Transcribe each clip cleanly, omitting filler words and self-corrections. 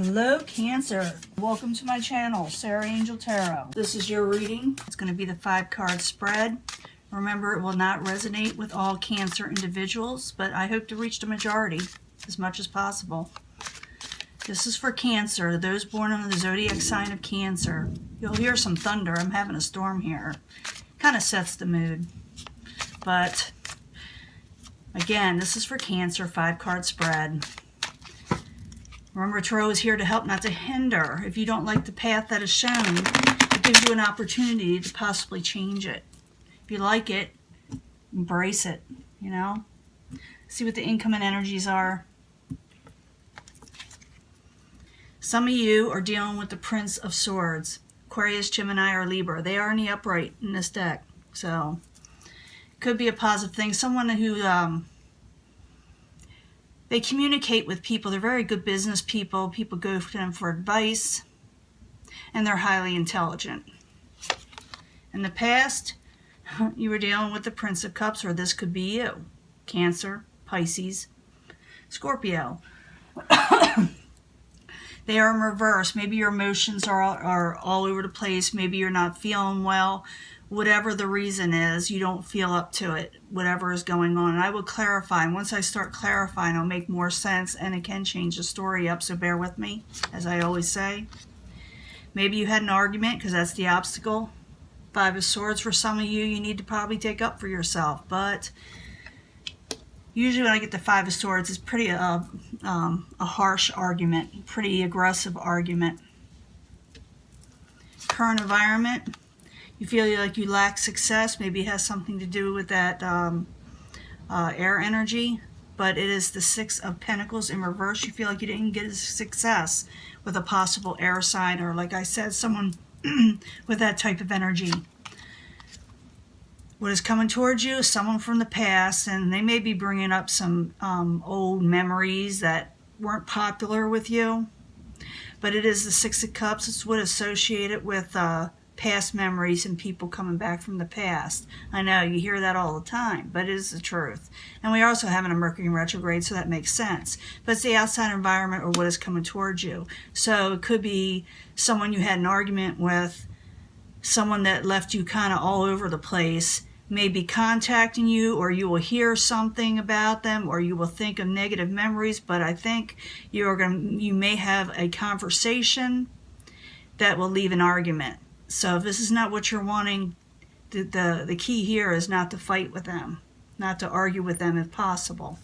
Hello Cancer, welcome to my channel, Sarah Angel Tarot. This is your reading. It's going to be the 5-card spread. Remember, it will not resonate with all Cancer individuals, but I hope to reach the majority as much as possible. This is for Cancer, those born under the zodiac sign of Cancer. You'll hear some thunder. I'm having a storm here. Kind of sets the mood. But again, this is for Cancer, 5-card spread. Remember, Tarot is here to help, not to hinder. If you don't like the path that is shown, it gives you an opportunity to possibly change it. If you like it, embrace it, you know? See what the incoming energies are. Some of you are dealing with the Prince of Swords. Aquarius, Gemini, or Libra. They are in the upright in this deck. So, it could be a positive thing. Someone who... they communicate with people. They're very good business people. People go to them for advice. And they're highly intelligent. In the past, you were dealing with the Prince of Cups, or this could be you. Cancer, Pisces, Scorpio. They are in reverse. Maybe your emotions are all over the place. Maybe you're not feeling well. Whatever the reason is, you don't feel up to it, whatever is going on. And I will clarify. And once I start clarifying, it'll make more sense, and it can change the story up, so bear with me, as I always say. Maybe you had an argument, because that's the obstacle. 5 of Swords for some of you, you need to probably take up for yourself. But usually when I get the 5 of Swords, it's pretty a harsh argument, pretty aggressive argument. Current environment. You feel like you lack success. Maybe it has something to do with that air energy. But it is the 6 of Pentacles in reverse. You feel like you didn't get success with a possible air sign, or, like I said, someone with that type of energy. What is coming towards you is someone from the past, and they may be bringing up some old memories that weren't popular with you. But it is the 6 of Cups. It's what is associated with past memories and people coming back from the past. I know you hear that all the time, but it is the truth. And we are also having a Mercury in retrograde, so that makes sense. But it's the outside environment, or what is coming towards you. So it could be someone you had an argument with, someone that left you kind of all over the place, may be contacting you, or you will hear something about them, or you will think of negative memories. But I think you may have a conversation that will leave an argument. So if this is not what you're wanting, the key here is not to fight with them, not to argue with them if possible.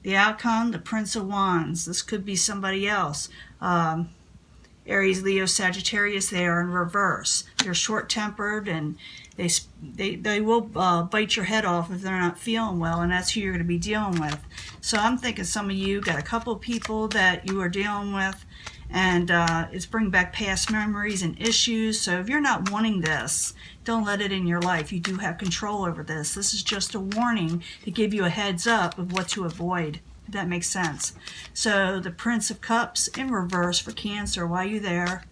The outcome, the Prince of Wands. This could be somebody else. Aries, Leo, Sagittarius, they are in reverse. They're short-tempered, and they will bite your head off if they're not feeling well, and that's who you're going to be dealing with. So I'm thinking some of you got a couple of people that you are dealing with, and it's bringing back past memories and issues. So if you're not wanting this, don't let it in your life. You do have control over this. This is just a warning to give you a heads up of what to avoid, if that makes sense. So the Prince of Cups in reverse for Cancer. Why are you there?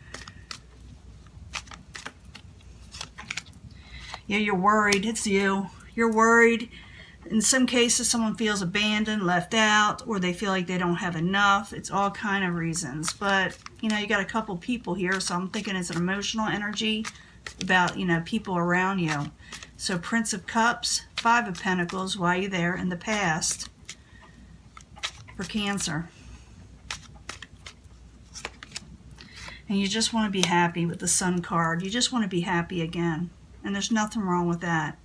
Yeah, you're worried. It's you. You're worried. In some cases, someone feels abandoned, left out, or they feel like they don't have enough. It's all kind of reasons. But, you know, you got a couple people here, so I'm thinking it's an emotional energy about, you know, people around you. So Prince of Cups, 5 of Pentacles. Why are you there? In the past for Cancer. And you just want to be happy with the Sun card. You just want to be happy again. And there's nothing wrong with that.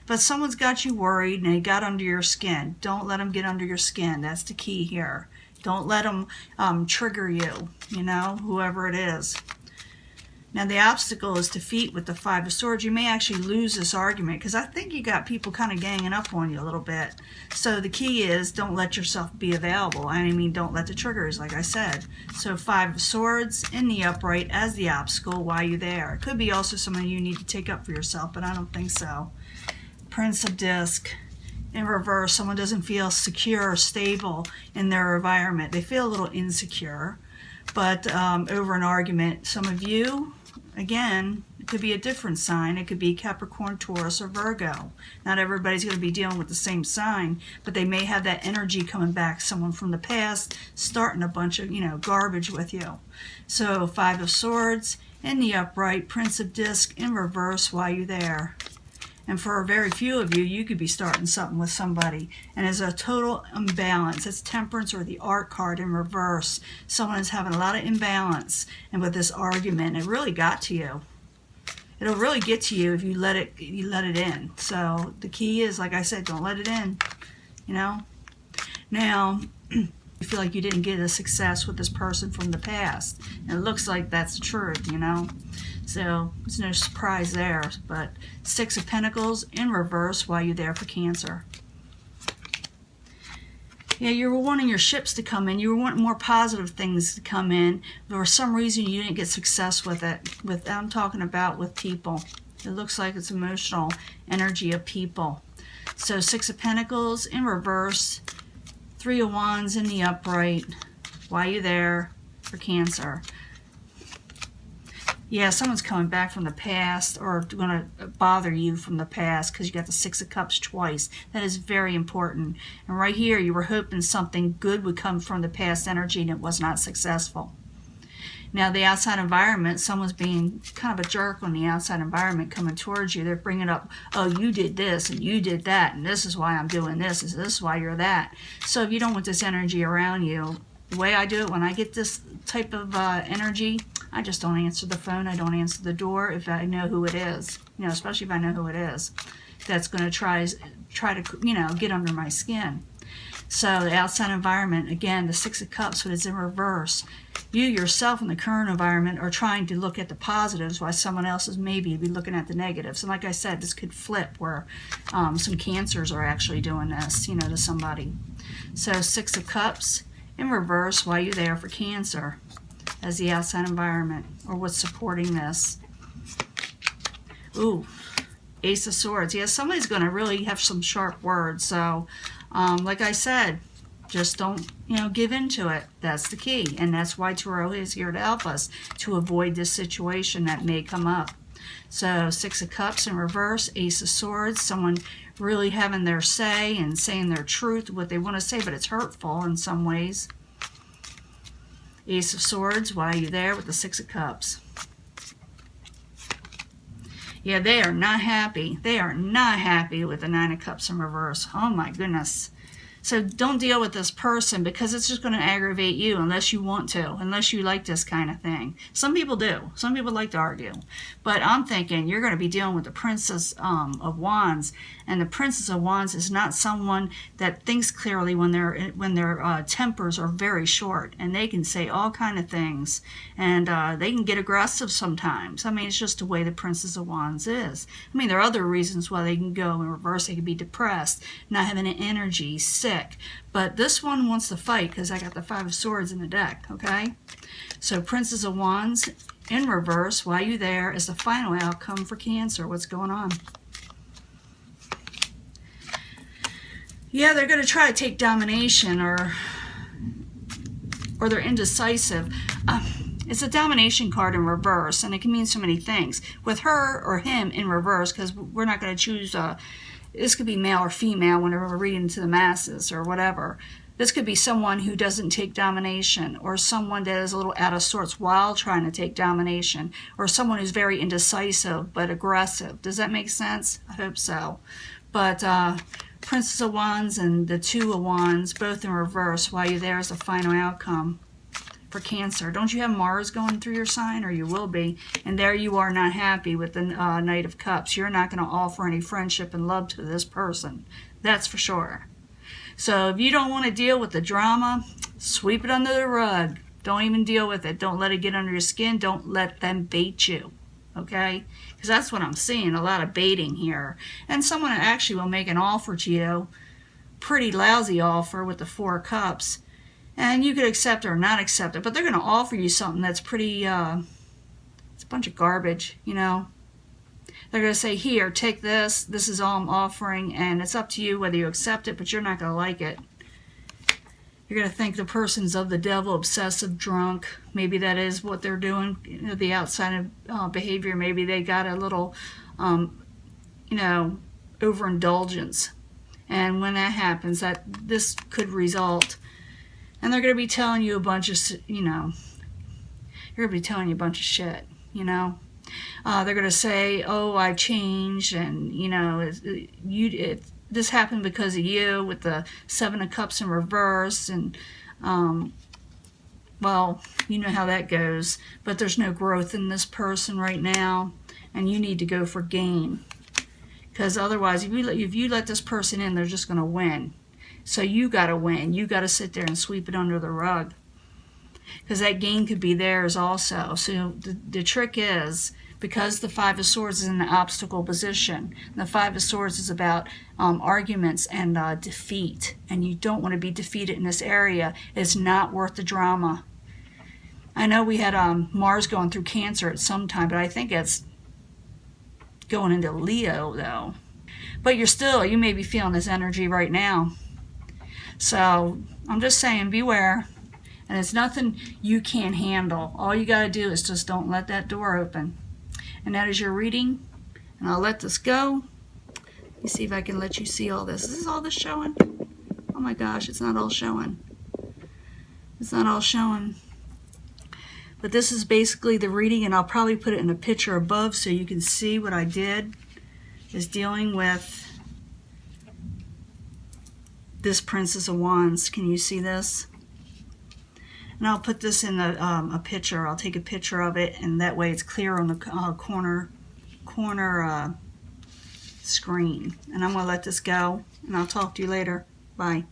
But someone's got you worried, and they got under your skin. Don't let them get under your skin. That's the key here. Don't let them trigger you, you know, whoever it is. Now, the obstacle is defeat with the 5 of Swords. You may actually lose this argument, because I think you got people kind of ganging up on you a little bit. So the key is don't let yourself be available. I mean, don't let the triggers, like I said. So 5 of Swords in the upright as the obstacle. Why are you there? It could be also someone you need to take up for yourself, but I don't think so. Prince of Disc in reverse. Someone doesn't feel secure or stable in their environment. They feel a little insecure, but over an argument. Some of you, again, could be a different sign. It could be Capricorn, Taurus, or Virgo. Not everybody's going to be dealing with the same sign, but they may have that energy coming back, someone from the past, starting a bunch of, garbage with you. So 5 of Swords in the upright, Prince of Disc in reverse while you're there. And for very few of you, you could be starting something with somebody. And there's a total imbalance. It's Temperance or the Art card in reverse. Someone is having a lot of imbalance. And with this argument, it really got to you. It'll really get to you if you let it in. So the key is, like I said, don't let it in. Now, you feel like you didn't get a success with this person from the past. And it looks like that's the truth, So there's no surprise there. But 6 of Pentacles in reverse while you're there for Cancer. Yeah, you were wanting your ships to come in. You were wanting more positive things to come in. For some reason, you didn't get success with it. I'm talking about with people. It looks like it's emotional energy of people. So 6 of Pentacles in reverse. 3 of Wands in the upright while you're there for Cancer. Yeah, someone's coming back from the past or going to bother you from the past because you got the 6 of Cups twice. That is very important. And right here, you were hoping something good would come from the past energy and it was not successful. Now, the outside environment, someone's being kind of a jerk on the outside environment coming towards you. They're bringing up, oh, you did this and you did that and this is why I'm doing this and this is why you're that. So if you don't want this energy around you, the way I do it when I get this type of energy, I just don't answer the phone. I don't answer the door if I know who it is. Especially if I know who it is. That's going to try to, get under my skin. So the outside environment, again, the 6 of Cups, but it's in reverse. You yourself in the current environment are trying to look at the positives while someone else is maybe be looking at the negatives. And like I said, this could flip where some Cancers are actually doing this, to somebody. So 6 of Cups in reverse while you're there for Cancer as the outside environment or what's supporting this. Ooh, Ace of Swords. Yeah, somebody's going to really have some sharp words. So, like I said, just don't, give into it. That's the key. And that's why Tarot is here to help us to avoid this situation that may come up. So 6 of Cups in reverse, Ace of Swords, someone really having their say and saying their truth, what they want to say, but it's hurtful in some ways. Ace of Swords while you're there with the 6 of Cups. Yeah, they are not happy. They are not happy with the 9 of Cups in reverse. Oh my goodness. So don't deal with this person because it's just going to aggravate you unless you want to, unless you like this kind of thing. Some people do. Some people like to argue. But I'm thinking you're going to be dealing with the Princess of Wands. And the Princess of Wands is not someone that thinks clearly when their tempers are very short. And they can say all kind of things. And they can get aggressive sometimes. I mean, it's just the way the Princess of Wands is. I mean, there are other reasons why they can go in reverse. They can be depressed, not having an energy, sick. But this one wants to fight because I got the 5 of Swords in the deck, okay? So Princess of Wands in reverse while you're there is the final outcome for Cancer. What's going on? Yeah, they're going to try to take domination or they're indecisive. It's a domination card in reverse, and it can mean so many things. With her or him in reverse, because we're not going to choose... this could be male or female whenever we're reading to the masses or whatever. This could be someone who doesn't take domination or someone that is a little out of sorts while trying to take domination or someone who's very indecisive but aggressive. Does that make sense? I hope so. But Princess of Wands and the 2 of Wands, both in reverse while you're there as a final outcome for Cancer. Don't you have Mars going through your sign, or you will be? And there you are not happy with the Knight of Cups. You're not going to offer any friendship and love to this person. That's for sure. So if you don't want to deal with the drama, sweep it under the rug. Don't even deal with it. Don't let it get under your skin. Don't let them bait you. Okay? Because that's what I'm seeing, a lot of baiting here. And someone actually will make an offer to you, pretty lousy offer with the 4 of Cups. And you could accept it or not accept it, but they're going to offer you something that's pretty, it's a bunch of garbage, They're going to say, here, take this. This is all I'm offering, and it's up to you whether you accept it, but you're not going to like it. You're going to think the person's of the devil, obsessive, drunk. Maybe that is what they're doing, you know, the outside of behavior. Maybe they got a little, you know, overindulgence. And when that happens, this could result. And they're going to be telling you a bunch of, you know, you're going to be telling you a bunch of shit, you know. They're going to say, oh, I changed, and, you know, this happened because of you, with the Seven of Cups in reverse, and, well, you know how that goes. But there's no growth in this person right now, and you need to go for gain. Because otherwise, if you let this person in, they're just going to win. So you got to win. You got to sit there and sweep it under the rug. Because that gain could be theirs also. So the trick is, because the Five of Swords is in the obstacle position, the Five of Swords is about arguments and defeat, and you don't want to be defeated in this area. It's not worth the drama. I know we had Mars going through Cancer at some time, but I think it's going into Leo, though. But you may be feeling this energy right now. So I'm just saying, beware. And it's nothing you can't handle. All you got to do is just don't let that door open. And that is your reading. And I'll let this go. Let me see if I can let you see all this. Is all this showing? Oh my gosh, it's not all showing. It's not all showing. But this is basically the reading, and I'll probably put it in a picture above so you can see what I did. Is dealing with this Princess of Wands. Can you see this? And I'll put this in a picture. I'll take a picture of it, and that way it's clear on the corner screen. And I'm going to let this go, and I'll talk to you later. Bye.